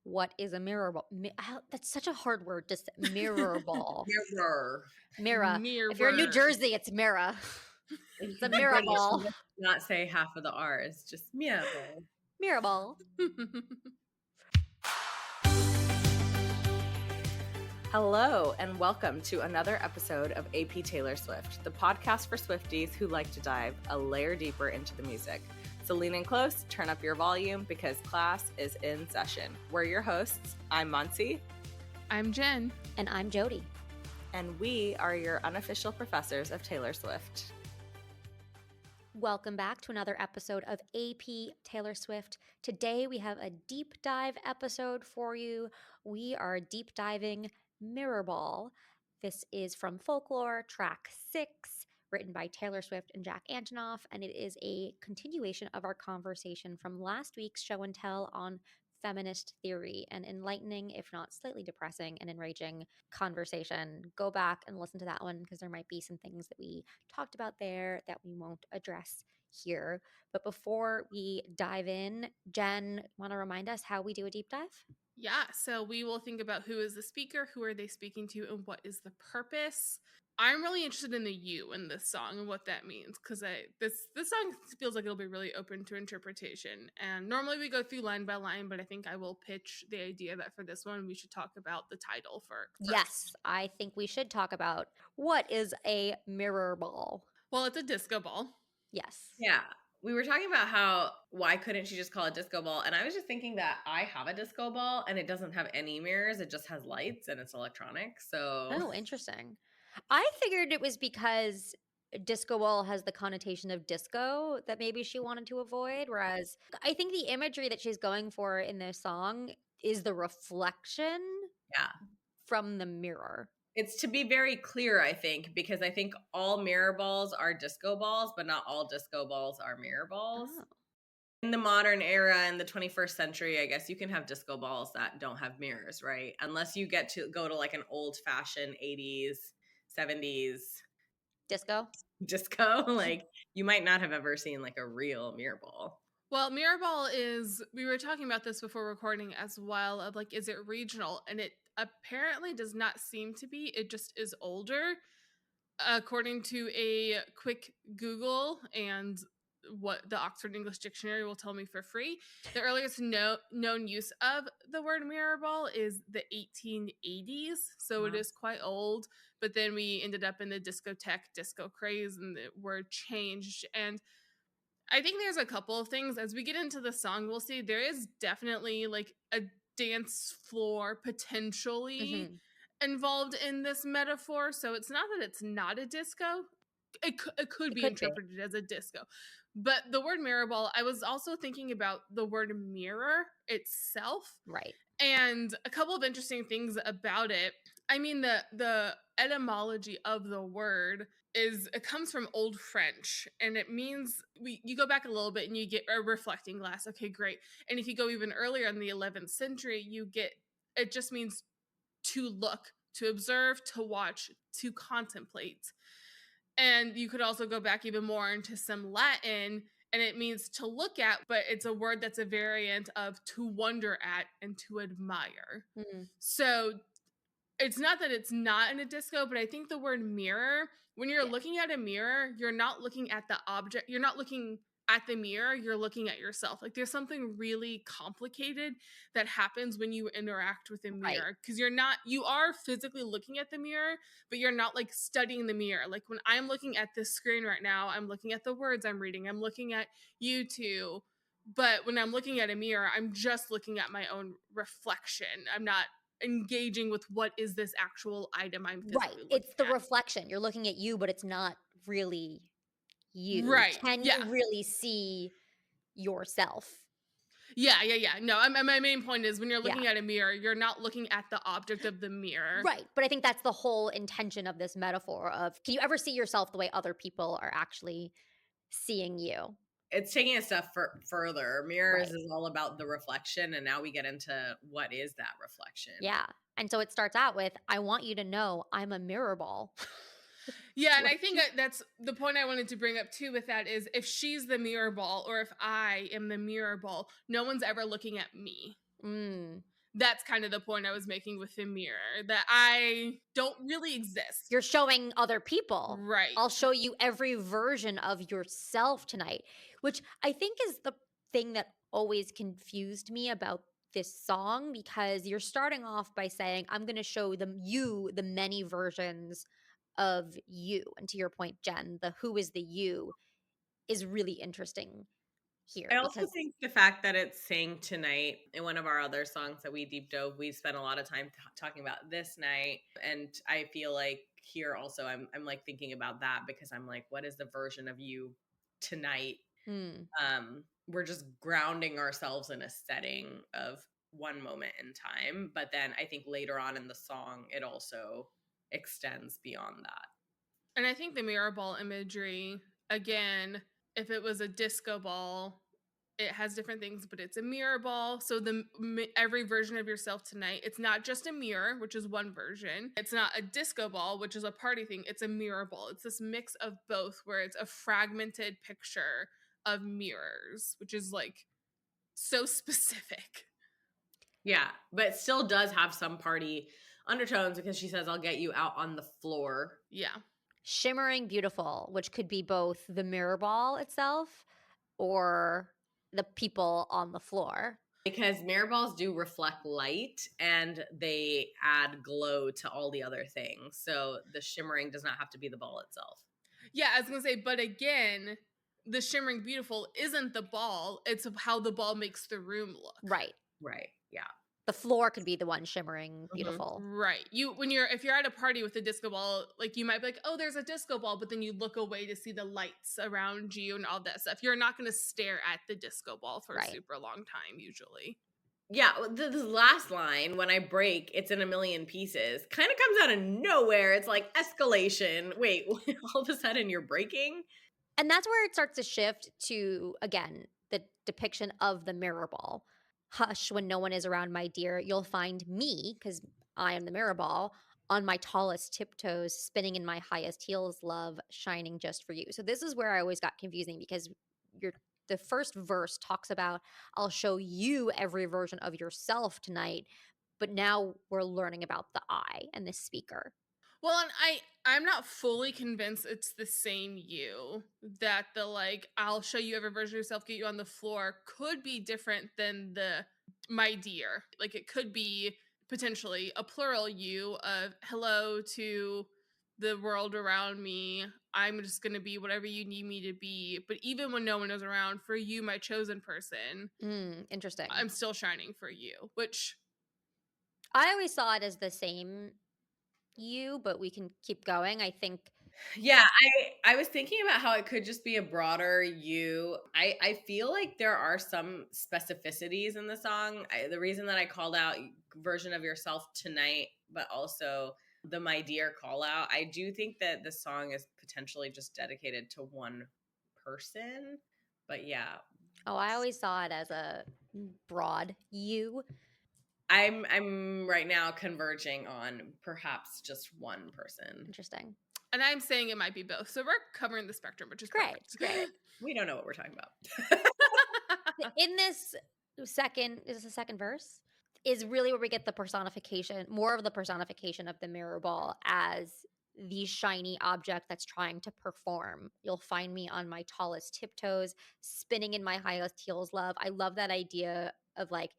what is a mirrorball? That's such a hard word. Just mirrorball. Mirror. Mirror. Mirror. If you're in New Jersey, it's mirror. It's a mirrorball. Not say half of the R's, just mirrorball. Mirrorball. Hello, and welcome to another episode of AP Taylor Swift, the podcast for Swifties who like to dive a layer deeper into the music. So lean in close, turn up your volume, because class is in session. We're your hosts. I'm Monsi. I'm Jen. And I'm Jody. And we are your unofficial professors of Taylor Swift. Welcome back to another episode of AP Taylor Swift. Today we have a deep dive episode for you. We are deep diving Mirrorball. This is from Folklore, track 6, written by Taylor Swift and Jack Antonoff, and it is a continuation of our conversation from last week's show and tell on feminist theory, an enlightening, if not slightly depressing and enraging conversation. Go back and listen to that one because there might be some things that we talked about there that we won't address here. But before we dive in, Jen, want to remind us how we do a deep dive? Yeah, so we will think about who is the speaker, who are they speaking to, and what is the purpose. I'm really interested in the you in this song and what that means, because this song feels like it'll be really open to interpretation. And normally we go through line by line, but I think I will pitch the idea that for this one we should talk about the title first. Yes, I think we should talk about what is a mirror ball. Well, it's a disco ball. Yes. Yeah. We were talking about why couldn't she just call it disco ball? And I was just thinking that I have a disco ball and it doesn't have any mirrors. It just has lights and it's electronic. So Oh, interesting. I figured it was because disco ball has the connotation of disco that maybe she wanted to avoid. Whereas I think the imagery that she's going for in this song is the reflection from the mirror. It's to be very clear, I think, because I think all mirror balls are disco balls, but not all disco balls are mirror balls. Oh. In the modern era, in the 21st century, I guess you can have disco balls that don't have mirrors, right? Unless you get to go to like an old-fashioned 80s, 70s Disco? like you might not have ever seen like a real mirror ball. Well, mirrorball is, we were talking about this before recording as well, of like, is it regional? And it apparently does not seem to be. It just is older. According to a quick Google and what the Oxford English Dictionary will tell me for free, the earliest known use of the word mirrorball is the 1880s. So It is quite old. But then we ended up in the discotheque disco craze and the word changed. And I think there's a couple of things. As we get into the song, we'll see there is definitely like a dance floor potentially involved in this metaphor. So it's not that it's not a disco. It could be interpreted as a disco. But the word mirrorball, I was also thinking about the word mirror itself. Right. And a couple of interesting things about it. I mean, the etymology of the word it comes from Old French, and it means you go back a little bit and you get a reflecting glass. Okay, great. And if you go even earlier in the 11th century, it just means to look, to observe, to watch, to contemplate. And you could also go back even more into some Latin, and it means to look at, but it's a word that's a variant of to wonder at and to admire. So it's not that it's not in a disco, but I think the word mirror, when you're looking at a mirror, you're not looking at the object. You're not looking at the mirror. You're looking at yourself. Like there's something really complicated that happens when you interact with a mirror, because you are physically looking at the mirror, but you're not like studying the mirror. Like when I'm looking at this screen right now, I'm looking at the words I'm reading. I'm looking at you two. But when I'm looking at a mirror, I'm just looking at my own reflection. I'm not engaging with what is this actual item I'm physically looking It's the reflection. You're looking at you, but it's not really you. Right. Can you really see yourself? Yeah. No, my main point is when you're looking at a mirror, you're not looking at the object of the mirror. Right. But I think that's the whole intention of this metaphor of, can you ever see yourself the way other people are actually seeing you? It's taking a step further. Mirrors is all about the reflection, and now we get into what is that reflection. Yeah. And so it starts out with, I want you to know I'm a mirror ball. Yeah, and I think that's the point I wanted to bring up too with that is if she's the mirror ball or if I am the mirror ball, no one's ever looking at me. that's kind of the point I was making with the mirror, that I don't really exist. You're showing other people. Right. I'll show you every version of yourself tonight, which I think is the thing that always confused me about this song, because you're starting off by saying, I'm going to show them you the many versions of you. And to your point, Jen, the who is the you is really interesting here. I also because think the fact that it's sang tonight in one of our other songs that we deep dove, we spent a lot of time talking about this night. And I feel like here also I'm like thinking about that, because I'm like, what is the version of you tonight? We're just grounding ourselves in a setting of one moment in time. But then I think later on in the song, it also extends beyond that. And I think the mirror ball imagery, again, if it was a disco ball, it has different things, but it's a mirror ball. So every version of yourself tonight, it's not just a mirror, which is one version. It's not a disco ball, which is a party thing. It's a mirror ball. It's this mix of both, where it's a fragmented picture of mirrors, which is like so specific. Yeah, but it still does have some party undertones, because she says, I'll get you out on the floor. Yeah. Shimmering beautiful, which could be both the mirror ball itself or the people on the floor. Because mirror balls do reflect light and they add glow to all the other things. So the shimmering does not have to be the ball itself. Yeah, I was going to say, but again, the shimmering beautiful isn't the ball. It's how the ball makes the room look. Right. Right. Yeah. The floor could be the one shimmering beautiful. Right. If you're at a party with a disco ball, like you might be like, oh, there's a disco ball, but then you look away to see the lights around you and all that stuff. You're not going to stare at the disco ball for a super long time, usually. Yeah, this last line, when I break, it's in a million pieces, kind of comes out of nowhere. It's like escalation. Wait, all of a sudden you're breaking? And that's where it starts to shift to, again, the depiction of the mirror ball. Hush, when no one is around, my dear, you'll find me, because I am the mirror ball, on my tallest tiptoes, spinning in my highest heels, love, shining just for you. So this is where I always got confusing, because the first verse talks about, I'll show you every version of yourself tonight, but now we're learning about the I and the speaker. Well, and I'm not fully convinced it's the same you, that the like, I'll show you every version of yourself, get you on the floor, could be different than the my dear. Like, it could be potentially a plural you of hello to the world around me. I'm just going to be whatever you need me to be. But even when no one is around, for you, my chosen person, interesting. I'm still shining for you, which I always saw it as the same you, but we can keep going. I think. Yeah, I was thinking about how it could just be a broader you. I feel like there are some specificities in the song. The reason that I called out version of yourself tonight, but also the my dear call out, I do think that the song is potentially just dedicated to one person. But yeah. Oh, I always saw it as a broad you. I'm right now converging on perhaps just one person. Interesting. And I'm saying it might be both. So we're covering the spectrum, which is great. Great. We don't know what we're talking about. In this second verse, is really where we get the personification, more of the personification of the mirror ball as the shiny object that's trying to perform. You'll find me on my tallest tiptoes, spinning in my highest heels, love. I love that idea of like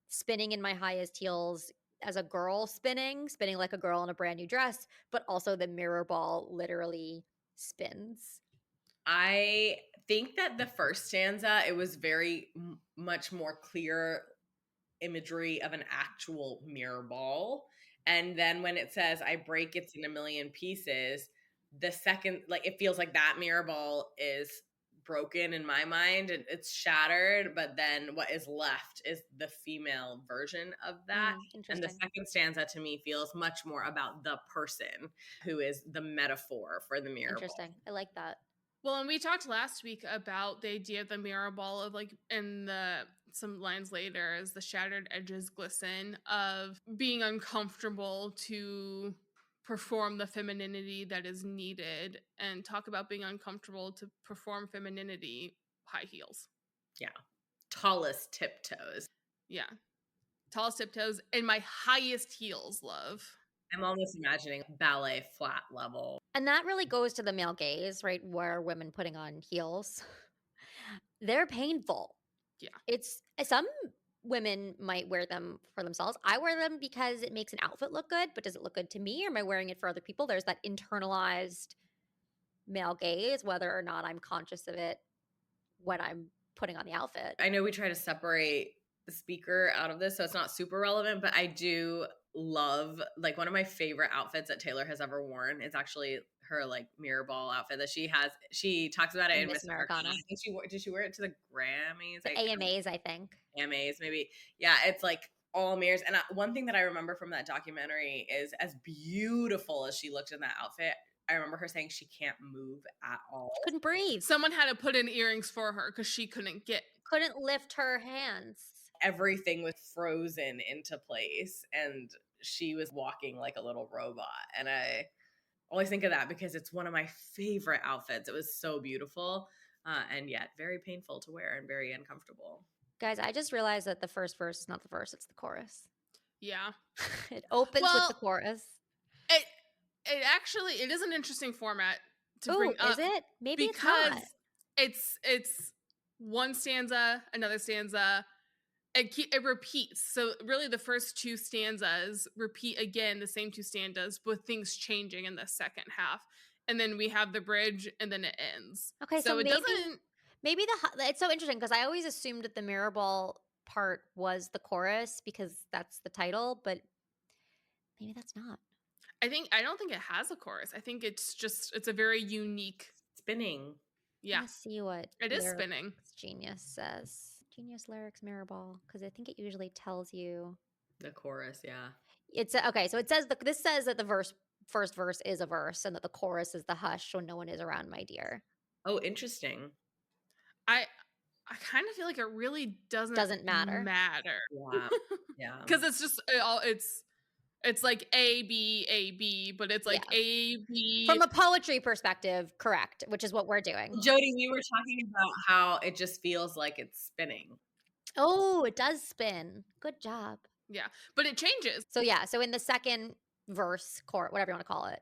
spinning in my highest heels as a girl spinning like a girl in a brand new dress, but also the mirror ball literally spins. I think that the first stanza, it was very much more clear imagery of an actual mirror ball. And then when it says, I break, it's in a million pieces, the second, like, it feels like that mirror ball is broken in my mind and it's shattered, but then what is left is the female version of that. And the second stanza to me feels much more about the person who is the metaphor for the mirror ball. I like that. Well, and we talked last week about the idea of the mirror ball of like, and some lines later, as the shattered edges glisten, of being uncomfortable to perform the femininity that is needed, and talk about being uncomfortable to perform femininity, high heels. Yeah. Tallest tiptoes. Yeah. tallest tiptoes, and my highest heels, love. I'm almost imagining ballet flat level. And that really goes to the male gaze, right? Where women putting on heels. They're painful. Yeah. It's some women might wear them for themselves. I wear them because it makes an outfit look good, but does it look good to me or am I wearing it for other people? There's that internalized male gaze, whether or not I'm conscious of it when I'm putting on the outfit. I know we try to separate the speaker out of this, so it's not super relevant, but I do love, like, one of my favorite outfits that Taylor has ever worn is actually her, like, mirrorball outfit that she has. She talks about it in Miss Americana. I think did she wear it to the Grammys? The AMAs, I think. AMAs, maybe. Yeah, it's like all mirrors. And one thing that I remember from that documentary is, as beautiful as she looked in that outfit, I remember her saying she can't move at all. She couldn't breathe. Someone had to put in earrings for her because she couldn't lift her hands. Everything was frozen into place and she was walking like a little robot. And I always think of that because it's one of my favorite outfits. It was so beautiful and yet very painful to wear and very uncomfortable. Guys, I just realized that the first verse is not the verse, it's the chorus. Yeah. It opens with the chorus. It is an interesting format to bring up. Is it? Maybe because it's not. It's one stanza, another stanza. It repeats. So really the first two stanzas repeat again, the same two stanzas, with things changing in the second half. And then we have the bridge and then it ends. Okay, so it doesn't... Maybe it's so interesting because I always assumed that the mirrorball part was the chorus because that's the title, but maybe that's not. I don't think it has a chorus. I think it's a very unique spinning. Yeah. Let's see what it is spinning. Genius says. Genius lyrics mirrorball, because I think it usually tells you the chorus. Yeah. It's okay. So it says this says that the first verse is a verse and that the chorus is the hush when no one is around, my dear. Oh, interesting. I kind of feel like it really doesn't matter. Yeah. Yeah. Because it's just it's like A B, but it's like A B from a poetry perspective, correct? Which is what we're doing. Jody, we were talking about how it just feels like it's spinning. Oh, it does spin. Good job. Yeah, but it changes. So in the second verse, chord, whatever you want to call it,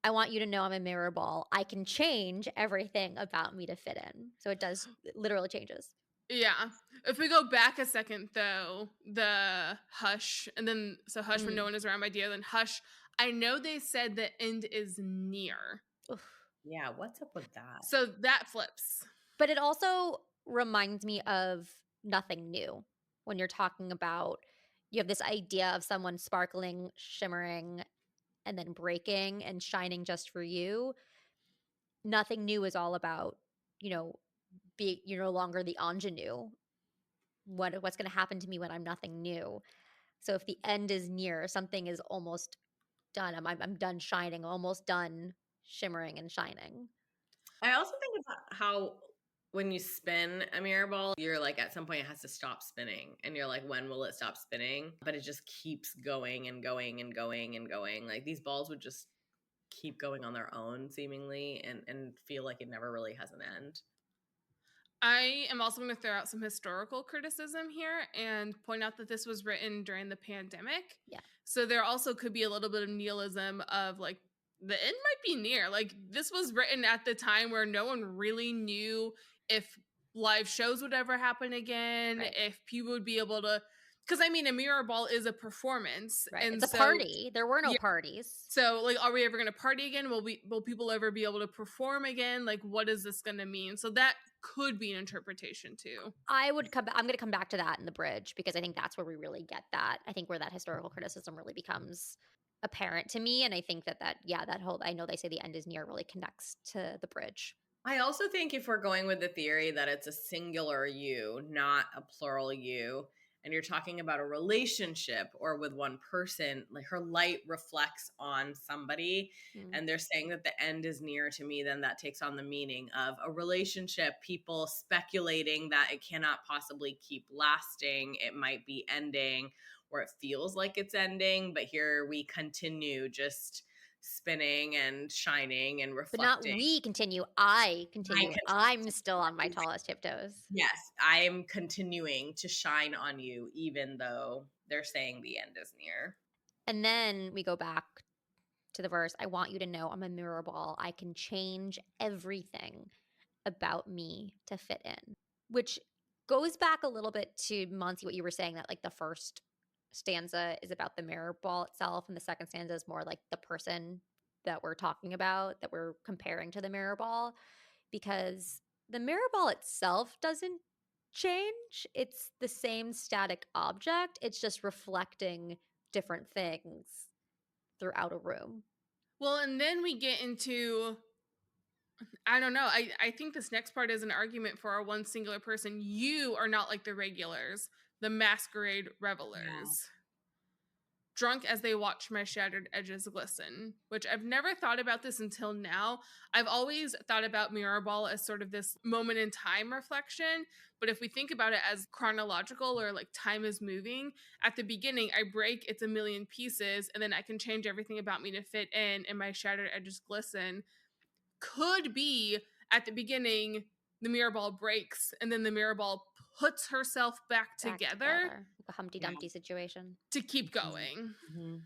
I want you to know I'm a mirror ball. I can change everything about me to fit in. So it literally changes. Yeah. If we go back a second, though, the hush, and then hush when no one is around, my dear, then hush. I know they said the end is near. Oof. Yeah, what's up with that? So that flips. But it also reminds me of Nothing New when you're talking about, you have this idea of someone sparkling, shimmering, and then breaking and shining just for you. Nothing New is all about, you're no longer the ingenue. What's going to happen to me when I'm nothing new? So if the end is near, something is almost done. I'm done shining, almost done shimmering and shining. I also think about how when you spin a mirror ball, you're like, at some point it has to stop spinning. And you're like, when will it stop spinning? But it just keeps going and going and going and going. Like, these balls would just keep going on their own, seemingly, and feel like it never really has an end. I am also going to throw out some historical criticism here and point out that this was written during the pandemic. Yeah. So there also could be a little bit of nihilism of, like, the end might be near. Like, this was written at the time where no one really knew if live shows would ever happen again, right. If people would be able to, because I mean, a mirror ball is a performance, right? And it's a party. There were no parties. So, like, are we ever going to party again? Will people ever be able to perform again? Like, what is this going to mean? So that could be an interpretation too. I'm going to come back to that in the bridge because I think that's where we really get that. I think where that historical criticism really becomes apparent to me, and I think that whole, I know they say the end is near, really connects to the bridge. I also think if we're going with the theory that it's a singular you, not a plural you, and you're talking about a relationship or with one person, like, her light reflects on somebody, and they're saying that the end is near to me, then that takes on the meaning of a relationship, people speculating that it cannot possibly keep lasting, it might be ending, or it feels like it's ending, but here we continue just spinning and shining and But not reflecting. we continue. I continue. I'm still on my tallest tiptoes. Yes, I'm continuing to shine on you, even though they're saying the end is near. And then we go back to the verse, I want you to know I'm a mirror ball. I can change everything about me to fit in, which goes back a little bit to Monty, what you were saying, that like the first stanza is about the mirror ball itself, and the second stanza is more like the person that we're talking about, that we're comparing to the mirror ball, because the mirror ball itself doesn't change. It's the same static object. It's just reflecting different things throughout a room. Well, and then we get into, I don't know. I think this next part is an argument for our one singular person. You are not like the regulars, the masquerade revelers. Drunk as they watch my shattered edges glisten, which I've never thought about this until now. I've always thought about mirrorball as sort of this moment in time reflection. But if we think about it as chronological, or like time is moving, at the beginning, I break, it's a million pieces, and then I can change everything about me to fit in, and my shattered edges glisten. Could be at the beginning, the mirrorball breaks, and then the mirrorball puts herself back together. Like a Humpty Dumpty situation. To keep going. Mm-hmm.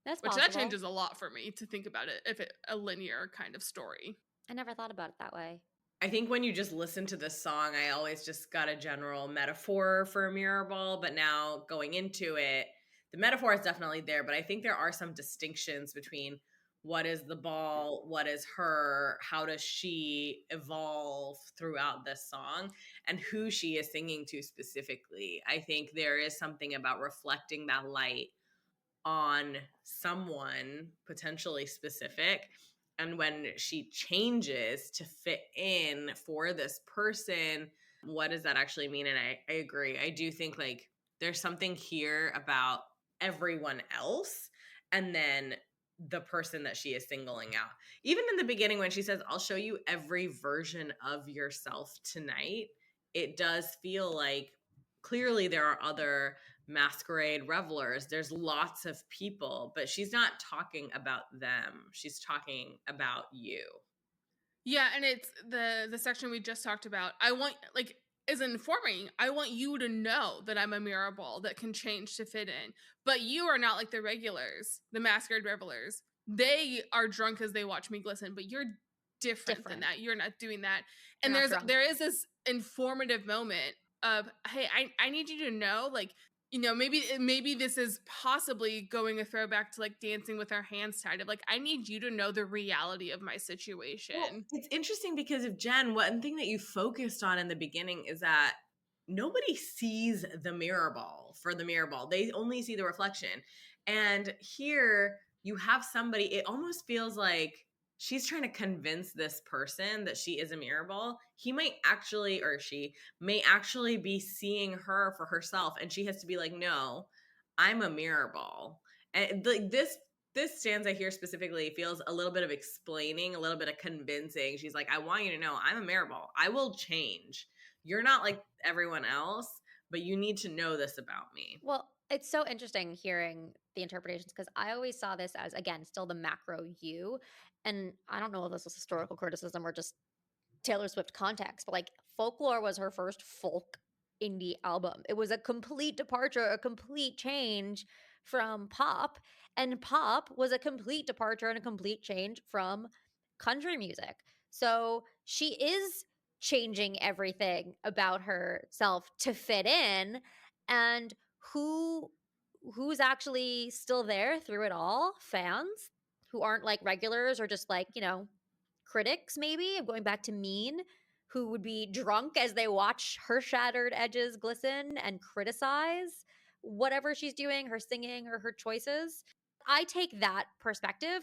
That's Which possible. that changes a lot for me to think about it, if it a linear kind of story. I never thought about it that way. I think when you just listen to this song, I always just got a general metaphor for a mirror ball, but now going into it, the metaphor is definitely there, but I think there are some distinctions between what is the ball, what is her, how does she evolve throughout this song, and who she is singing to specifically. I think there is something about reflecting that light on someone potentially specific. And when she changes to fit in for this person, what does that actually mean? And I agree. I do think like there's something here about everyone else and then the person that she is singling out. Even in the beginning when she says, I'll show you every version of yourself tonight, it does feel like clearly there are other masquerade revelers. There's lots of people, but she's not talking about them. She's talking about you. Yeah, and it's the section we just talked about. I want, like, is informing. I want you to know that I'm a mirror ball that can change to fit in. But you are not like the regulars, the masquerade revelers. They are drunk as they watch me glisten, but you're different than that. You're not doing that. And there is this informative moment of, hey, I need you to know, like, you know, maybe this is possibly going a throwback to like Dancing with Our Hands Tied, of like, I need you to know the reality of my situation. Well, it's interesting because of Jen, one thing that you focused on in the beginning is that nobody sees the mirror ball for the mirror ball. They only see the reflection. And here you have somebody, it almost feels like she's trying to convince this person that she is a mirror ball. He might actually, or she may actually be seeing her for herself. And she has to be like, no, I'm a mirror ball. And like this stanza here specifically feels a little bit of explaining, a little bit of convincing. She's like, I want you to know I'm a mirror ball. I will change. You're not like everyone else, but you need to know this about me. Well, it's so interesting hearing the interpretations, because I always saw this as, again, still the macro you. And I don't know if this was historical criticism or just Taylor Swift context, but like Folklore was her first folk indie album. It was a complete departure, a complete change from pop. And pop was a complete departure and a complete change from country music. So she is changing everything about herself to fit in. And who's actually still there through it all? Fans who aren't like regulars, or just like, you know, critics maybe. I'm going back to Mean, who would be drunk as they watch her shattered edges glisten and criticize whatever she's doing, her singing or her choices. I take that perspective.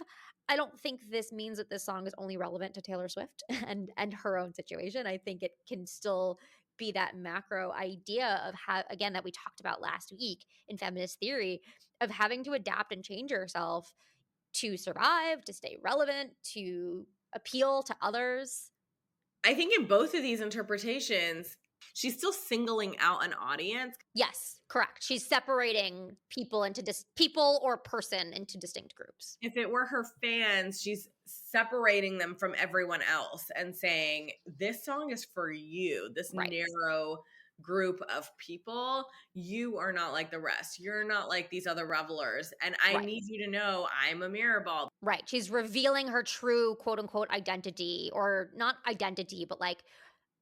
I don't think this means that this song is only relevant to Taylor Swift and her own situation. I think it can still be that macro idea of how, again, that we talked about last week in feminist theory, of having to adapt and change yourself to survive, to stay relevant, to appeal to others. I think in both of these interpretations, She's still singling out an audience. Yes, correct. She's separating people into people or person into distinct groups. If it were her fans, she's separating them from everyone else and saying, this song is for you, this narrow group of people. You are not like the rest. You're not like these other revelers. And I need you to know I'm a mirrorball. Right. She's revealing her true quote unquote identity, or not identity, but like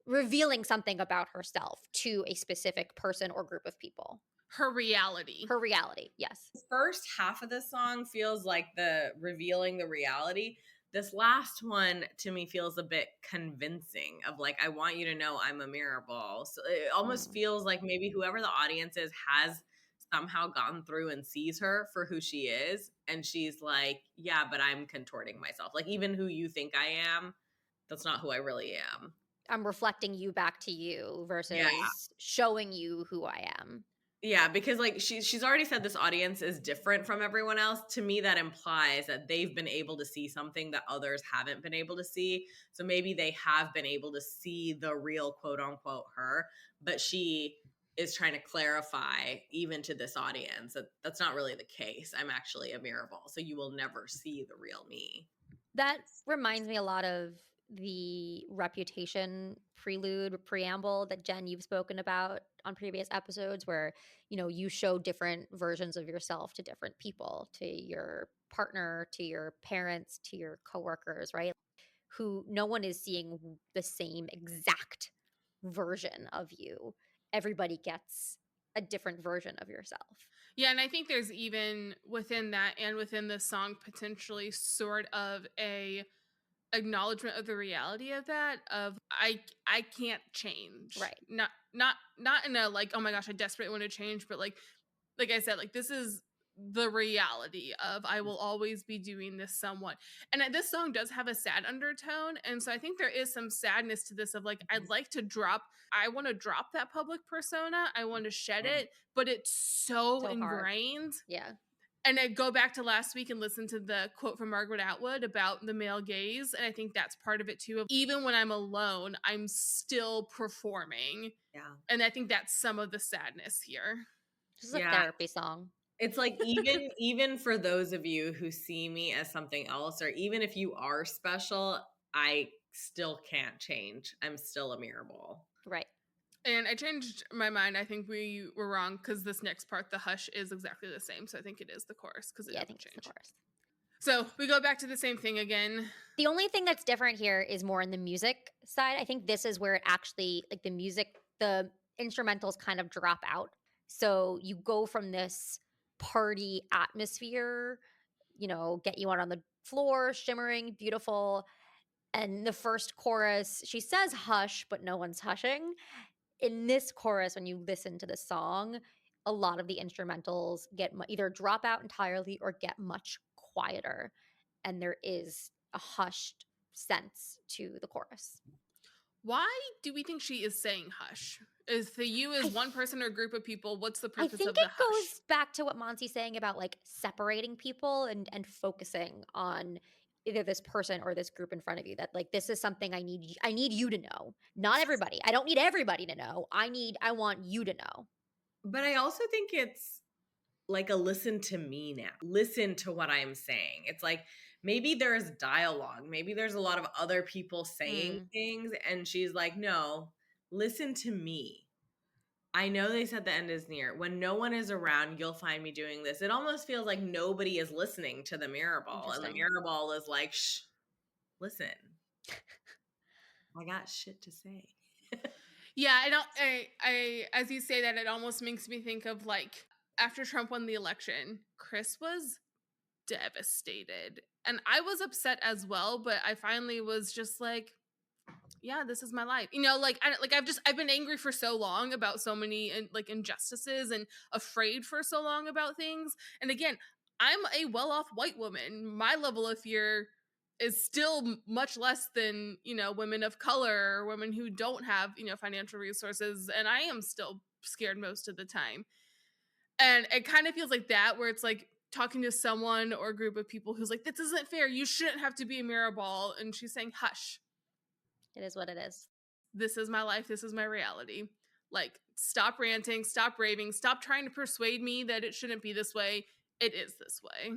revealing something about herself to a specific person or group of people. Her reality. Her reality, yes. The first half of the song feels like the revealing the reality. This last one to me feels a bit convincing of like, I want you to know I'm a mirrorball. So it almost feels like maybe whoever the audience is has somehow gotten through and sees her for who she is. And she's like, yeah, but I'm contorting myself. Like, even who you think I am, that's not who I really am. I'm reflecting you back to you versus showing you who I am. Yeah, because like she's already said this audience is different from everyone else. To me, that implies that they've been able to see something that others haven't been able to see. So maybe they have been able to see the real quote unquote her, but she is trying to clarify even to this audience that that's not really the case. I'm actually a mirrorball, so you will never see the real me. That reminds me a lot of the Reputation preamble that Jen, you've spoken about on previous episodes, where, you know, you show different versions of yourself to different people, to your partner, to your parents, to your coworkers, right? Who no one is seeing the same exact version of you. Everybody gets a different version of yourself. Yeah, and I think there's even within that and within the song potentially sort of a acknowledgement of the reality of that, of I can't change. Right. Not in a like, oh my gosh, I desperately want to change, but like I said, like this is the reality of I will always be doing this somewhat. And this song does have a sad undertone, and so I think there is some sadness to this of like I want to drop that public persona, I want to shed it, but it's so ingrained. Yeah. And I go back to last week and listen to the quote from Margaret Atwood about the male gaze. And I think that's part of it too. Of even when I'm alone, I'm still performing. Yeah. And I think that's some of the sadness here. This is a therapy song. It's like even for those of you who see me as something else, or even if you are special, I still can't change. I'm still a mirrorball. Right. And I changed my mind. I think we were wrong because this next part, the hush, is exactly the same. So I think it is the chorus because it doesn't change. It's the chorus. So we go back to the same thing again. The only thing that's different here is more in the music side. I think this is where it actually, like the instrumentals kind of drop out. So you go from this party atmosphere, you know, get you out on the floor, shimmering, beautiful. And the first chorus, she says hush, but no one's hushing. In this chorus, when you listen to the song, a lot of the instrumentals get either drop out entirely or get much quieter. And there is a hushed sense to the chorus. Why do we think she is saying hush? Is the you is one person or group of people? What's the purpose of the hush? I think it goes back to what Monsi's saying about like separating people and focusing on either this person or this group in front of you, that like this is something I need you to know. Not everybody. I don't need everybody to know. I want you to know. But I also think it's like a listen to me now. Listen to what I'm saying. It's like maybe there's dialogue. Maybe there's a lot of other people saying things, and she's like, no, listen to me. I know they said the end is near. When no one is around, you'll find me doing this. It almost feels like nobody is listening to the mirrorball. And the mirrorball is like, shh, listen. I got shit to say. Yeah, I as you say that, it almost makes me think of like after Trump won the election, Chris was devastated. And I was upset as well, but I finally was just like, yeah, this is my life. You know, like I've been angry for so long about so many like injustices and afraid for so long about things. And again, I'm a well-off white woman. My level of fear is still much less than, you know, women of color or women who don't have, you know, financial resources. And I am still scared most of the time. And it kind of feels like that, where it's like talking to someone or a group of people who's like, this isn't fair. You shouldn't have to be a mirrorball. And she's saying, hush. It is what it is. this is my life, this is my reality. Like, stop ranting, stop raving, stop trying to persuade me that it shouldn't be this way. It is this way.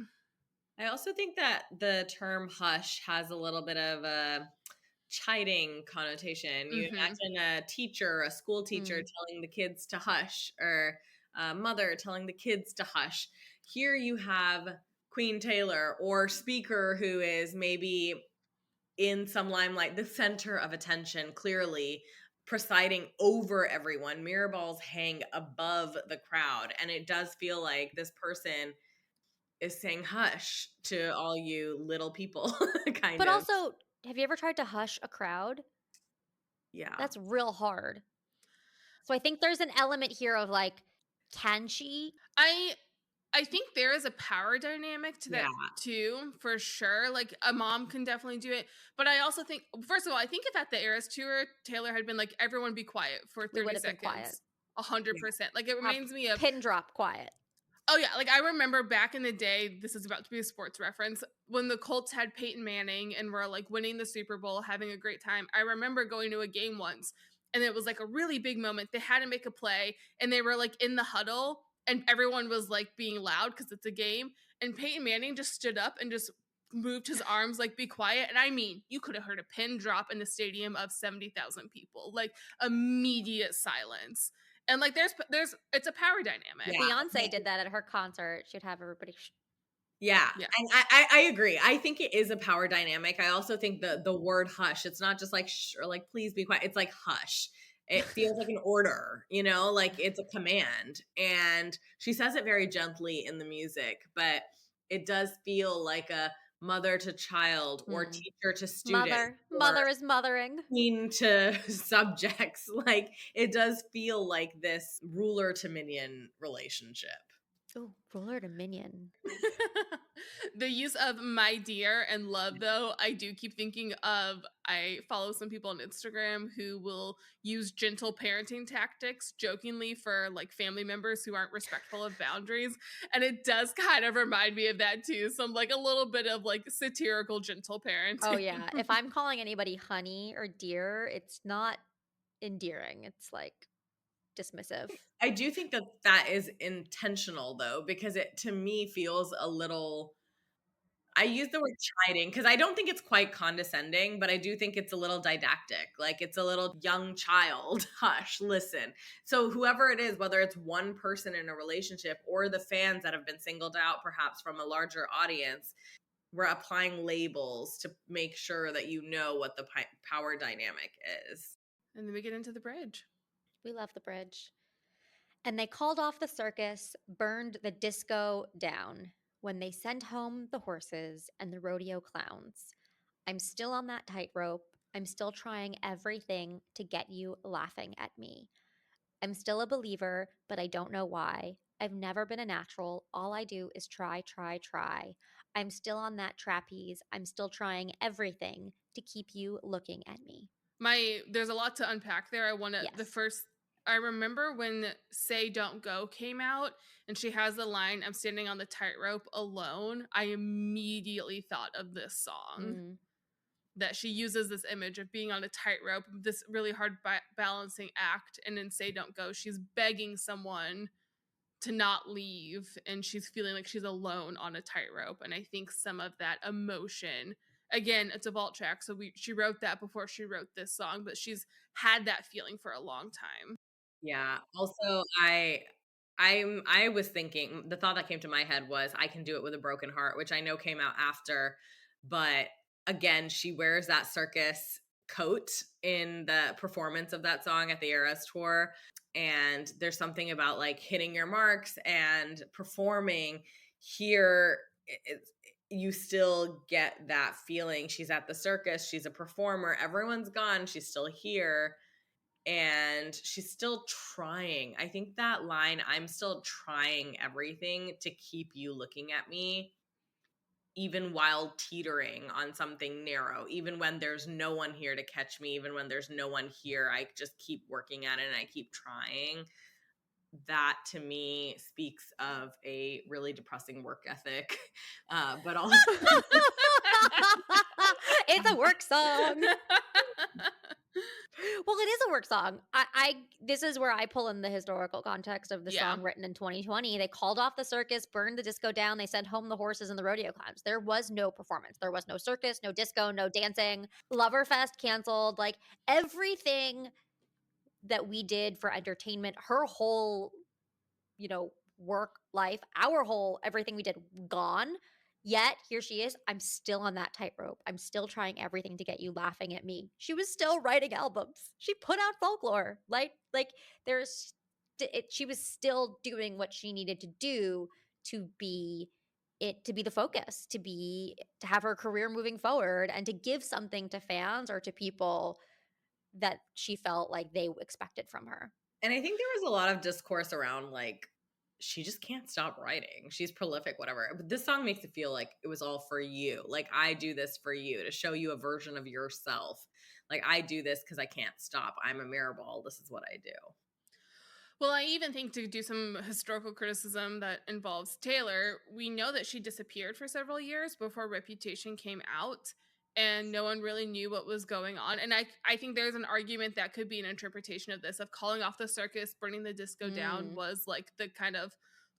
I also think that the term hush has a little bit of a chiding connotation. You imagine a teacher, a school teacher telling the kids to hush, or a mother telling the kids to hush. Here you have Queen Taylor, or speaker who is maybe in some limelight, the center of attention, clearly presiding over everyone. Mirrorballs hang above the crowd, and it does feel like this person is saying hush to all you little people, kind But of. also, have you ever tried to hush a crowd? Yeah. That's real hard. So I think there's an element here of like, can she? I think there is a power dynamic to that too, for sure. Like, a mom can definitely do it. But I also think, first of all, I think if at the Eras Tour, Taylor had been like, everyone be quiet for 30 seconds. 100%. Like, it reminds me of pin drop quiet. Oh, yeah. Like, I remember back in the day, this is about to be a sports reference, when the Colts had Peyton Manning and were like winning the Super Bowl, having a great time. I remember going to a game once, and it was like a really big moment. They had to make a play, and they were like in the huddle, and everyone was like being loud because it's a game. And Peyton Manning just stood up and just moved his arms like, be quiet. And I mean, you could have heard a pin drop in the stadium of 70,000 people, like immediate silence. And like, there's it's a power dynamic. Yeah. Beyonce did that at her concert. She'd have everybody. Yeah. And I agree. I think it is a power dynamic. I also think the word hush, it's not just like shh or like please be quiet. It's like hush. It feels like an order, you know, like it's a command. And she says it very gently in the music, but it does feel like a mother to child or teacher to student. Mother is mothering. Queen to subjects. Like, it does feel like this ruler to minion relationship. Oh, ruler to minion. The use of my dear and love, though, I do keep thinking of, I follow some people on Instagram who will use gentle parenting tactics jokingly for like family members who aren't respectful of boundaries. And it does kind of remind me of that too. Some like a little bit of like satirical gentle parenting. Oh yeah. If I'm calling anybody honey or dear, it's not endearing. It's like dismissive. I do think that that is intentional though, because it to me feels a little, I use the word chiding because I don't think it's quite condescending, but I do think it's a little didactic. Like, it's a little young child, hush, listen. So whoever it is, whether it's one person in a relationship or the fans that have been singled out perhaps from a larger audience, we're applying labels to make sure that you know what the power dynamic is. And then we get into the bridge. We love the bridge. And they called off the circus, burned the disco down. When they sent home the horses and the rodeo clowns. I'm still on that tightrope. I'm still trying everything to get you laughing at me. I'm still a believer, but I don't know why. I've never been a natural. All I do is try, try, try. I'm still on that trapeze. I'm still trying everything to keep you looking at me. There's a lot to unpack there. I remember when Say Don't Go came out and she has the line, I'm standing on the tightrope alone. I immediately thought of this song. That she uses this image of being on a tightrope, this really hard balancing act. And in Say Don't Go, she's begging someone to not leave. And she's feeling like she's alone on a tightrope. And I think some of that emotion, again, it's a vault track. So she wrote that before she wrote this song, but she's had that feeling for a long time. Yeah. Also, I was thinking, the thought that came to my head was, I Can Do It With a Broken Heart, which I know came out after, but again, she wears that circus coat in the performance of that song at the Eras Tour. And there's something about like hitting your marks and performing here. You still get that feeling. She's at the circus. She's a performer. Everyone's gone. She's still here. And she's still trying. I think that line, I'm still trying everything to keep you looking at me, even while teetering on something narrow, even when there's no one here to catch me, even when there's no one here, I just keep working at it and I keep trying. That to me speaks of a really depressing work ethic, but also it's a work song. Well, it is a work song. This is where I pull in the historical context of the Yeah. song written in 2020. They called off the circus, burned the disco down. They sent home the horses and the rodeo clowns. There was no performance. There was no circus, no disco, no dancing. Loverfest canceled. Like everything that we did for entertainment, her whole, work life, our whole everything we did gone. Yet here she is. I'm still on that tightrope. I'm still trying everything to get you laughing at me. She was still writing albums. She put out Folklore. Like there's she was still doing what she needed to do to be to be the focus, to have her career moving forward and to give something to fans or to people that she felt like they expected from her. And I think there was a lot of discourse around like, she just can't stop writing. She's prolific, whatever. But this song makes it feel like it was all for you. Like, I do this for you to show you a version of yourself. Like, I do this because I can't stop. I'm a mirrorball. This is what I do. Well, I even think to do some historical criticism that involves Taylor, we know that she disappeared for several years before Reputation came out, and no one really knew what was going on. And I think there's an argument that could be an interpretation of this, of calling off the circus, burning the disco down was like the kind of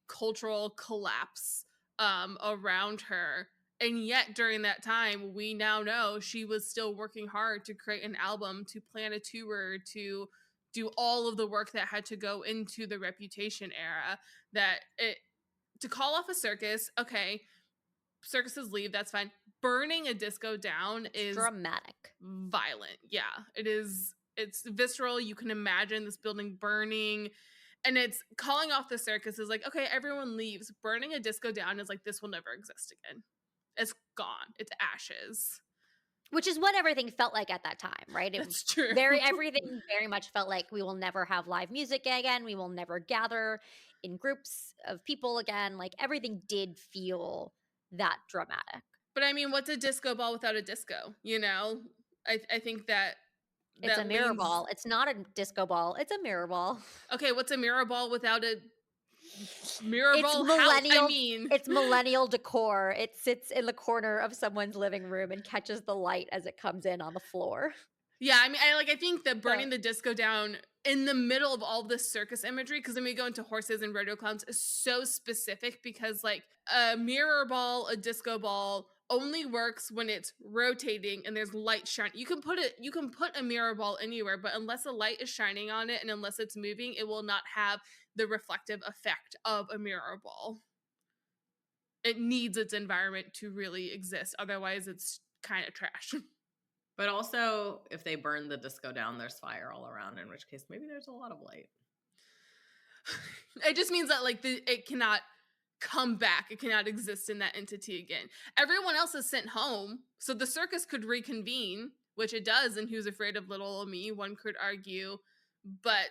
cultural collapse around her. And yet during that time, we now know she was still working hard to create an album, to plan a tour, to do all of the work that had to go into the Reputation era. To call off a circus, okay, circuses leave, that's fine. Burning a disco down is dramatic, violent. Yeah, it is. It's visceral. You can imagine this building burning, and it's calling off the circus is like, okay, everyone leaves. Burning a disco down is like, this will never exist again. It's gone. It's ashes. Which is what everything felt like at that time, right? That's true. Everything very much felt like we will never have live music again. We will never gather in groups of people again. Like everything did feel that dramatic. But I mean, what's a disco ball without a disco? I think that it's a mirror ball. It's not a disco ball. It's a mirror ball. Okay, what's a mirror ball without a mirror ball house? I mean, it's millennial decor. It sits in the corner of someone's living room and catches the light as it comes in on the floor. Yeah, I mean, I think that burning the disco down in the middle of all this circus imagery, because then we go into horses and rodeo clowns, is so specific because like a mirror ball, a disco ball only works when it's rotating and there's light shining. You can put a mirror ball anywhere, but unless a light is shining on it and unless it's moving, it will not have the reflective effect of a mirror ball. It needs its environment to really exist. Otherwise, it's kind of trash. But also, if they burn the disco down, there's fire all around, in which case maybe there's a lot of light. It just means that like it cannot come back. It cannot exist in that entity again. Everyone else is sent home, so the circus could reconvene, which it does in Who's Afraid of Little Ol' Me, one could argue, but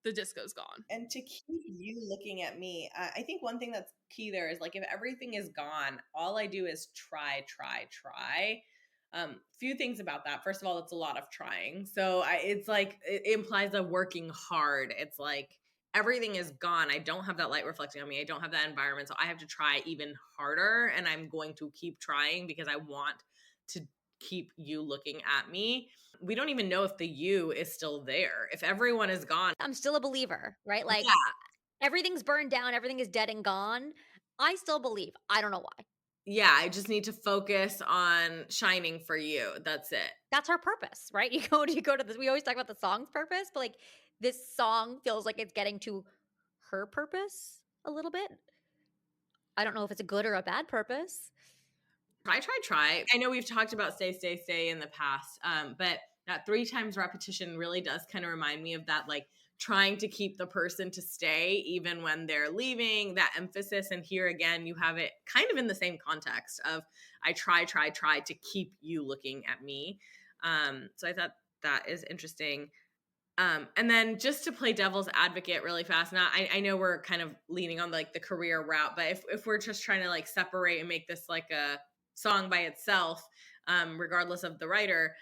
the disco's gone. And to keep you looking at me, I think one thing that's key there is like, if everything is gone, all I do is try. Few things about that. First of all, it's a lot of trying. So it's like, it implies a working hard. It's like everything is gone. I don't have that light reflecting on me. I don't have that environment. So I have to try even harder, and I'm going to keep trying because I want to keep you looking at me. We don't even know if the you is still there. If everyone is gone, I'm still a believer, right? Like everything's burned down, everything is dead and gone. I still believe. I don't know why. Yeah, I just need to focus on shining for you. That's it. That's her purpose, right? You go to this. We always talk about the song's purpose, but like this song feels like it's getting to her purpose a little bit. I don't know if it's a good or a bad purpose. Try. I know we've talked about stay in the past, but that 3 times repetition really does kind of remind me of that, like trying to keep the person to stay even when they're leaving, that emphasis. And here again, you have it kind of in the same context of I try to keep you looking at me. So I thought that is interesting. And then just to play devil's advocate really fast, now I know we're kind of leaning on like the career route, but if we're just trying to like separate and make this like a song by itself, regardless of the writer,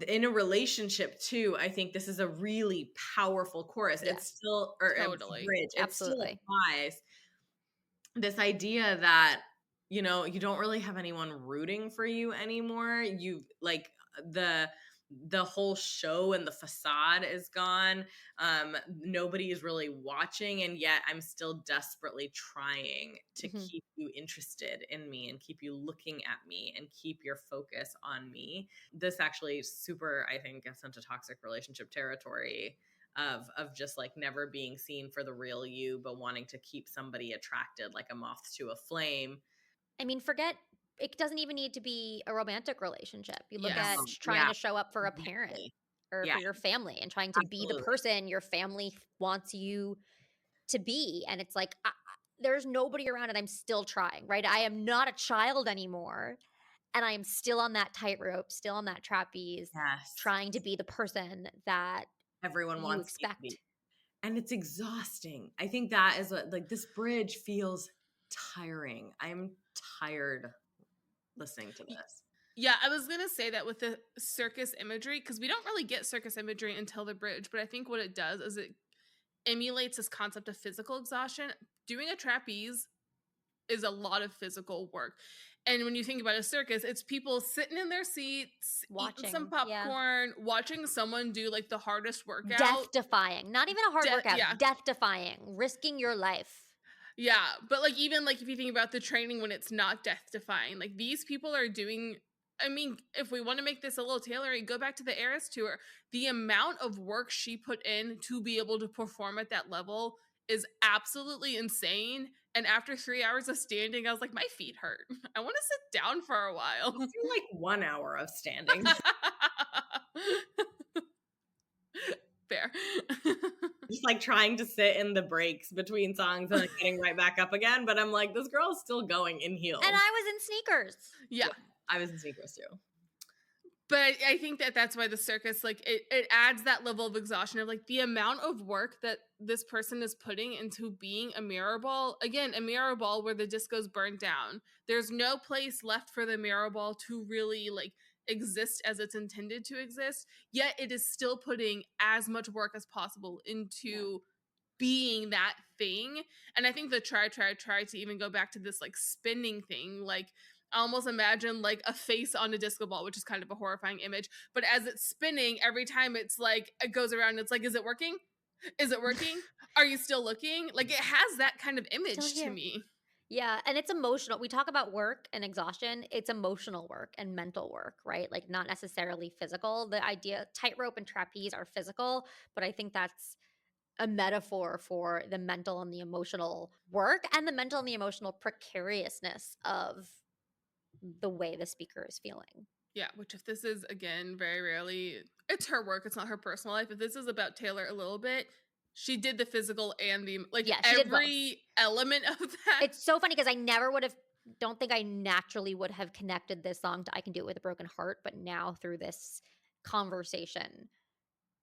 in a relationship too, I think this is a really powerful chorus. Yes, it's still, totally, bridge. Absolutely. It still applies this idea that, you don't really have anyone rooting for you anymore. You like the the whole show and the facade is gone. Nobody is really watching, and yet I'm still desperately trying to keep you interested in me and keep you looking at me and keep your focus on me. This actually super, I think, gets into toxic relationship territory of just like never being seen for the real you, but wanting to keep somebody attracted like a moth to a flame. I mean, it doesn't even need to be a romantic relationship. You look Yes. at trying to show up for a parent Exactly. or Yeah. for your family and trying to be the Absolutely. person your family wants you to be. And it's like, there's nobody around and I'm still trying, right? I am not a child anymore. And I am still on that tightrope, still on that trapeze, Yes. trying to be the person that everyone you wants you to expect. be. And it's exhausting. I think that is what, like, this bridge feels tiring. I'm tired listening to this. Yeah, I was going to say that with the circus imagery, because we don't really get circus imagery until the bridge, but I think what it does is it emulates this concept of physical exhaustion. Doing a trapeze is a lot of physical work. And when you think about a circus, it's people sitting in their seats, Watching, eating some popcorn, watching someone do like the hardest workout. Death-defying. Not even a hard workout. Yeah. Death-defying. Risking your life. Yeah. But like even like if you think about the training when it's not death-defying, like these people are doing, I mean, if we want to make this a little tailoring, go back to the Eras tour. The amount of work she put in to be able to perform at that level is absolutely insane. And after 3 hours of standing, I was like, my feet hurt. I want to sit down for a while. Let's do like 1 hour of standing. Fair. Just like trying to sit in the breaks between songs and like getting right back up again. But I'm like, this girl is still going in heels. And I was in sneakers. Yeah. I was in sneakers too. But I think that that's why the circus, like, it adds that level of exhaustion of, like, the amount of work that this person is putting into being a mirrorball. Again, a mirrorball where the disco's burned down. There's no place left for the mirrorball to really, like, exist as it's intended to exist. Yet it is still putting as much work as possible into being that thing. And I think the try to even go back to this, like, spinning thing, like, I almost imagine like a face on a disco ball, which is kind of a horrifying image. But as it's spinning, every time it's like, it goes around, it's like, is it working? Is it working? Are you still looking? Like it has that kind of image to me. Yeah. And it's emotional. We talk about work and exhaustion. It's emotional work and mental work, right? Like not necessarily physical. The idea, tightrope and trapeze are physical, but I think that's a metaphor for the mental and the emotional work and the mental and the emotional precariousness of the way the speaker is feeling. Yeah, which if this is, again, very rarely, it's her work, it's not her personal life. If this is about Taylor a little bit, she did the physical and the, like, every element of that. It's so funny because I don't think I naturally would have connected this song to I Can Do It With a Broken Heart, but now through this conversation,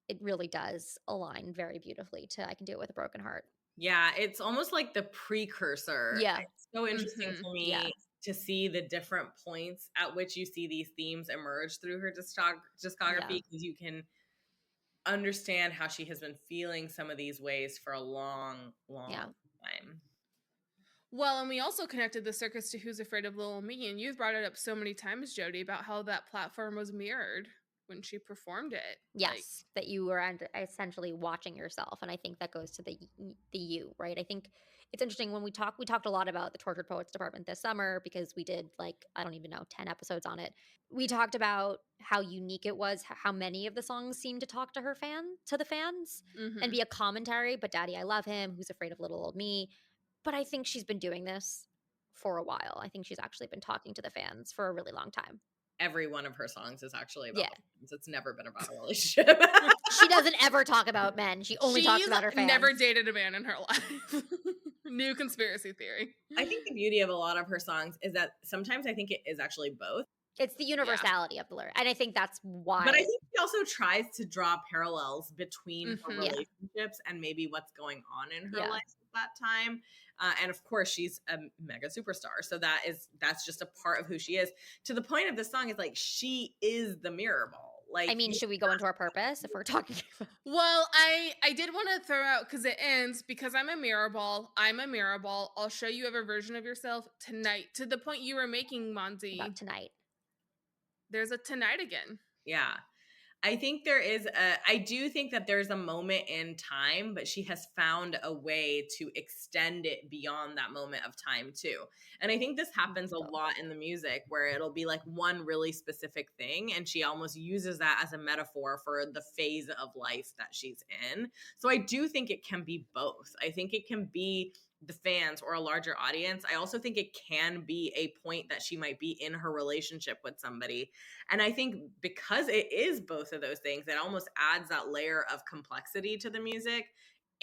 it really does align very beautifully to I Can Do It With a Broken Heart. Yeah, it's almost like the precursor. Yeah. It's so interesting for me to see the different points at which you see these themes emerge through her discography, because you can understand how she has been feeling some of these ways for a long time. Well, and we also connected the circus to Who's Afraid of Little Me, and you've brought it up so many times, Jody, about how that platform was mirrored when she performed it. Yes, that you were essentially watching yourself, and I think that goes to the you, right? I think it's interesting when we talked a lot about the Tortured Poets Department this summer because we did like, I don't even know, 10 episodes on it. We talked about how unique it was, how many of the songs seemed to talk to the fans and be a commentary, but Daddy, I Love Him, Who's Afraid of Little Old Me. But I think she's been doing this for a while. I think she's actually been talking to the fans for a really long time. Every one of her songs is actually about fans. It's never been about a relationship. She doesn't ever talk about men. She only talks about her fans. Never dated a man in her life. New conspiracy theory. I think the beauty of a lot of her songs is that sometimes I think it is actually both. It's the universality of the lyric. And I think that's why. But I think she also tries to draw parallels between her relationships and maybe what's going on in her life at that time. And of course, she's a mega superstar. So that's just a part of who she is. To the point of this song is like, she is the mirror ball. Like, I mean, should we go into our purpose if we're talking about? Well, I did want to throw out, because it ends, because I'm a mirror ball. I'm a mirror ball. I'll show you a version of yourself tonight. To the point you were making, Monty. About tonight. There's a tonight again. Yeah. I think I do think that there's a moment in time, but she has found a way to extend it beyond that moment of time too. And I think this happens a lot in the music where it'll be like one really specific thing, and she almost uses that as a metaphor for the phase of life that she's in. So I do think it can be both. I think it can be the fans or a larger audience. I also think it can be a point that she might be in her relationship with somebody. And I think because it is both of those things, it almost adds that layer of complexity to the music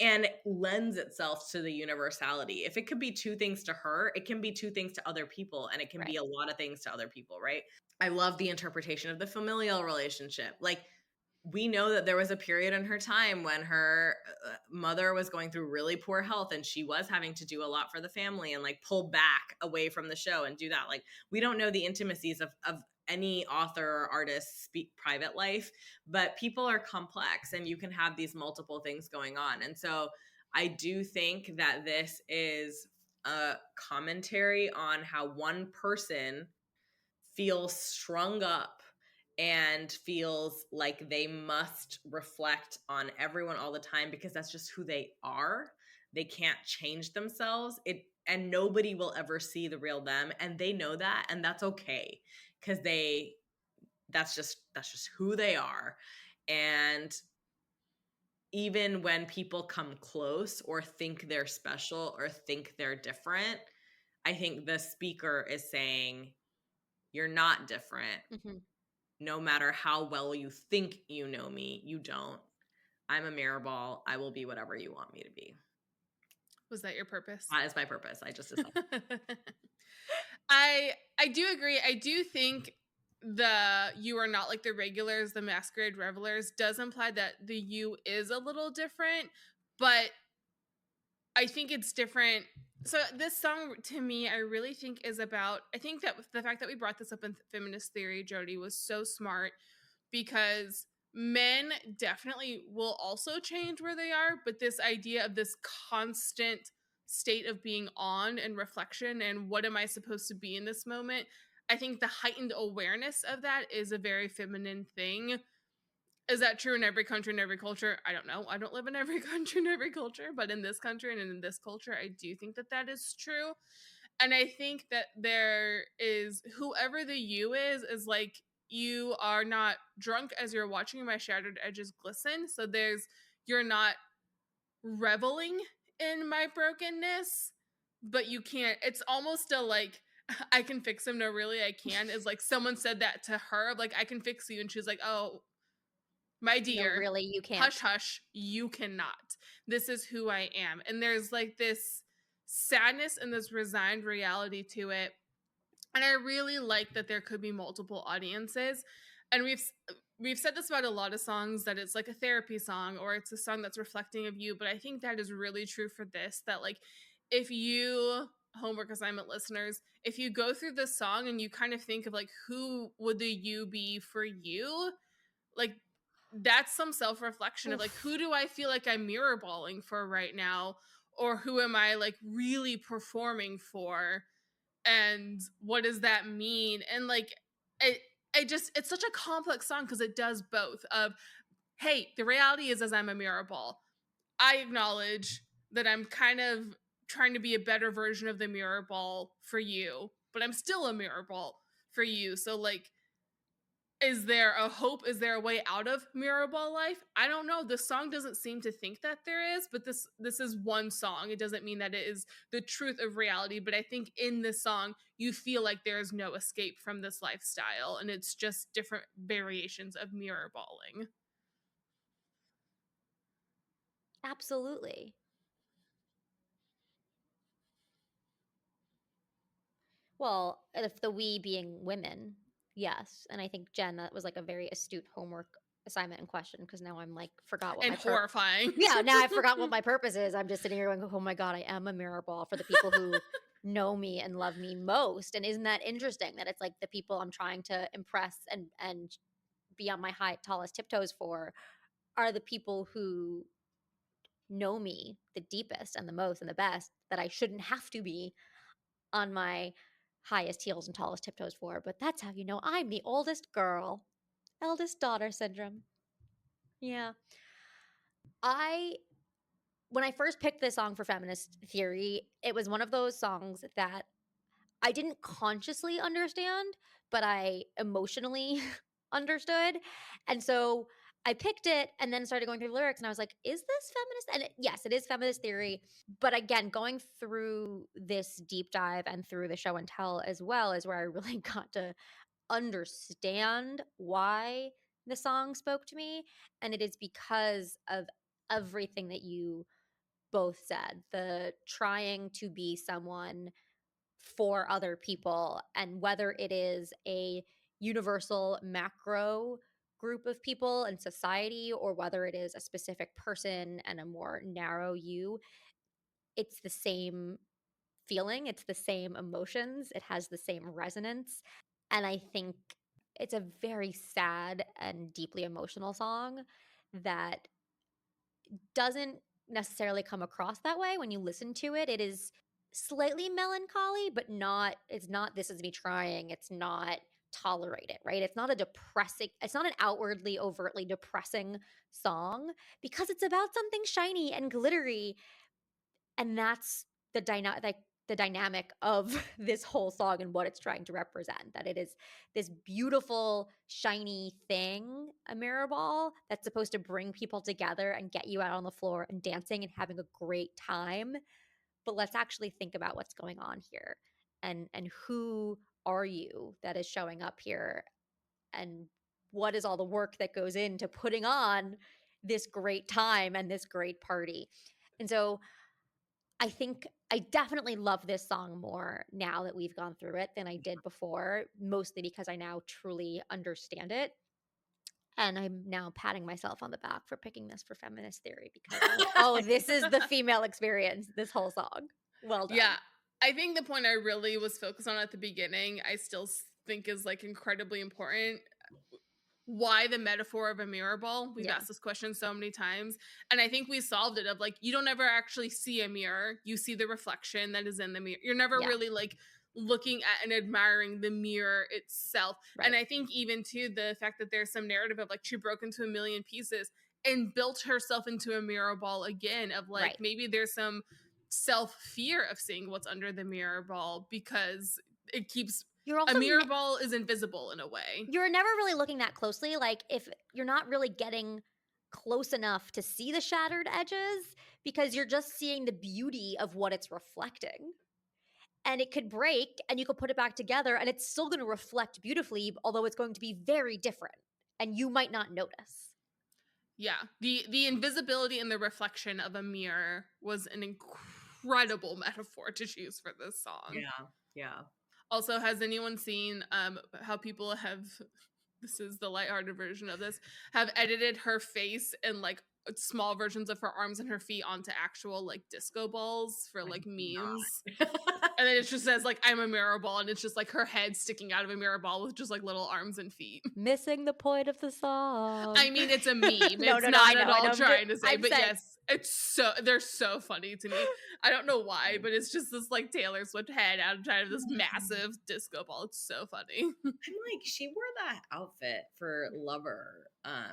and lends itself to the universality. If it could be two things to her, it can be two things to other people, and it can be a lot of things to other people, right? I love the interpretation of the familial relationship. Like, we know that there was a period in her time when her mother was going through really poor health, and she was having to do a lot for the family and like pull back away from the show and do that. Like, we don't know the intimacies of any author or artist's private life, but people are complex and you can have these multiple things going on. And so I do think that this is a commentary on how one person feels strung up and feels like they must reflect on everyone all the time because that's just who they are. They can't change themselves. And nobody will ever see the real them, and they know that, and that's okay because that's just who they are. And even when people come close or think they're special or think they're different, I think the speaker is saying, you're not different. Mm-hmm. No matter how well you think you know me, you don't. I'm a mirrorball. I will be whatever you want me to be. Was that your purpose? That is my purpose. I just decided. I do agree. I do think the "you are not like the regulars, the masquerade revelers" does imply that the "you" is a little different, but I think it's different. So this song, to me, I really think is about, I think that the fact that we brought this up in feminist theory, Jody, was so smart, because men definitely will also change where they are, but this idea of this constant state of being on and reflection and what am I supposed to be in this moment, I think the heightened awareness of that is a very feminine thing. Is that true in every country and every culture? I don't know. I don't live in every country and every culture, but in this country and in this culture, I do think that that is true. And I think that there is, whoever the "you" is like, you are not drunk as you're watching my shattered edges glisten. So you're not reveling in my brokenness, but you can't, it's almost a like, I can fix him. No, really, I can. Is like someone said that to her, like, I can fix you. And she's like, oh, my dear, no, really, you can't. Hush, hush, you cannot. This is who I am. And there's like this sadness and this resigned reality to it. And I really like that there could be multiple audiences. And we've said this about a lot of songs, that it's like a therapy song or it's a song that's reflecting of you. But I think that is really true for this, that like, if you, homework assignment listeners, if you go through this song and you kind of think of like, who would the "you" be for you? Like, that's some self-reflection of like, who do I feel like I'm mirrorballing for right now? Or who am I like really performing for? And what does that mean? And like, it's such a complex song because it does both of, hey, the reality is, as I'm a mirrorball, I acknowledge that I'm kind of trying to be a better version of the mirrorball for you, but I'm still a mirrorball for you. So like, is there a hope? Is there a way out of mirrorball life? I don't know. The song doesn't seem to think that there is, but this is one song. It doesn't mean that it is the truth of reality, but I think in this song you feel like there is no escape from this lifestyle, and it's just different variations of mirrorballing. Absolutely. Well, if the "we" being women, yes. And I think, Jen, that was like a very astute homework assignment and question, because now I'm like, forgot what And my horrifying. Yeah, now I forgot what my purpose is. I'm just sitting here going, oh my God, I am a mirror ball for the people who know me and love me most. And isn't that interesting that it's like the people I'm trying to impress and be on my tallest tiptoes for are the people who know me the deepest and the most and the best, that I shouldn't have to be on my highest heels and tallest tiptoes for. But that's how you know I'm the oldest girl. Eldest daughter syndrome. Yeah. When I first picked this song for Feminist Theory, it was one of those songs that I didn't consciously understand, but I emotionally understood. And so I picked it and then started going through the lyrics and I was like, is this feminist? And yes, it is feminist theory. But again, going through this deep dive and through the show and tell as well is where I really got to understand why the song spoke to me. And it is because of everything that you both said, the trying to be someone for other people, and whether it is a universal macro group of people in society or whether it is a specific person and a more narrow you, it's the same feeling, it's the same emotions, it has the same resonance. And I think it's a very sad and deeply emotional song that doesn't necessarily come across that way when you listen to it. It is slightly melancholy, but it's not this is me trying. It's not tolerate it, right? It's not it's not an outwardly, overtly depressing song because it's about something shiny and glittery. And that's the dynamic of this whole song and what it's trying to represent, that it is this beautiful shiny thing, a mirror ball that's supposed to bring people together and get you out on the floor and dancing and having a great time. But let's actually think about what's going on here, and who are you that is showing up here, and what is all the work that goes into putting on this great time and this great party. And so I think I definitely love this song more now that we've gone through it than I did before, mostly because I now truly understand it. And I'm now patting myself on the back for picking this for Feminist Theory because oh, this is the female experience, this whole song. Well done. Yeah. I think the point I really was focused on at the beginning, I still think is like incredibly important. Why the metaphor of a mirror ball? We've asked this question so many times. And I think we solved it of like, you don't ever actually see a mirror. You see the reflection that is in the mirror. You're never really like looking at and admiring the mirror itself. Right. And I think even too, the fact that there's some narrative of like, she broke into a million pieces and built herself into a mirror ball again of like, maybe there's some self-fear of seeing what's under the mirror ball because it keeps... a mirror ball is invisible in a way. You're never really looking that closely. Like if you're not really getting close enough to see the shattered edges because you're just seeing the beauty of what it's reflecting. And it could break and you could put it back together and it's still going to reflect beautifully, although it's going to be very different and you might not notice. Yeah. The invisibility and the reflection of a mirror was an incredible metaphor to choose for this song. Yeah. Yeah. Also, has anyone seen how people have, this is the lighthearted version of this, have edited her face and like small versions of her arms and her feet onto actual like disco balls for like memes? And then it just says like, I'm a mirror ball, and it's just like her head sticking out of a mirror ball with just like little arms and feet. Missing the point of the song. I mean, it's a meme. It's not at all trying to say, but yes, they're so funny to me. I don't know why, but it's just this like Taylor Swift head outside of this massive disco ball. It's so funny. I'm like, she wore that outfit for Lover,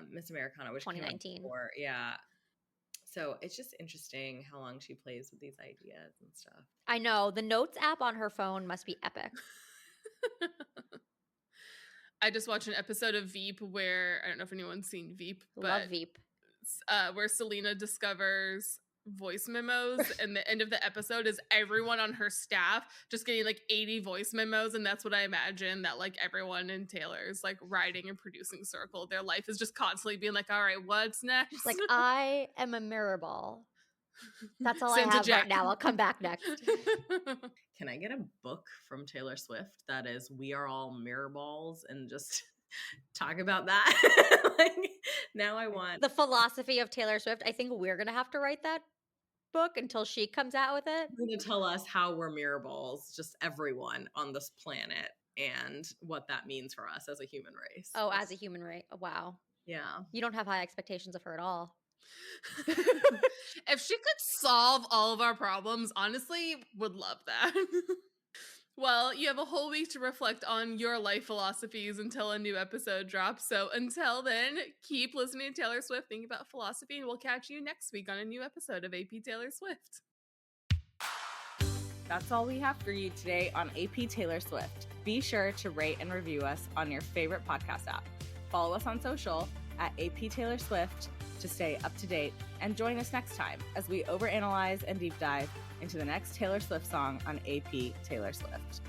Miss Americana, which 2019. Yeah. So it's just interesting how long she plays with these ideas and stuff. I know. The Notes app on her phone must be epic. I just watched an episode of Veep where, I don't know if anyone's seen Veep, but love Veep. Where Selena discovers voice memos, and the end of the episode is everyone on her staff just getting like 80 voice memos, and that's what I imagine that like everyone in Taylor's like writing and producing circle, their life is just constantly being like, all right, what's next? Like, I am a mirror ball. That's all I have right now. I'll come back next. Can I get a book from Taylor Swift that is We Are All Mirror Balls and just talk about that? Like, now I want the philosophy of Taylor Swift. I think we're gonna have to write that book until she comes out with it. Going to tell us how we're mirror balls, just everyone on this planet, and what that means for us as a human race. Oh, as a human race. Wow. Yeah. You don't have high expectations of her at all. If she could solve all of our problems, honestly, would love that. Well, you have a whole week to reflect on your life philosophies until a new episode drops. So until then, keep listening to Taylor Swift, think about philosophy, and we'll catch you next week on a new episode of AP Taylor Swift. That's all we have for you today on AP Taylor Swift. Be sure to rate and review us on your favorite podcast app. Follow us on social at AP Taylor Swift to stay up to date, and join us next time as we overanalyze and deep dive into the next Taylor Swift song on AP Taylor Swift.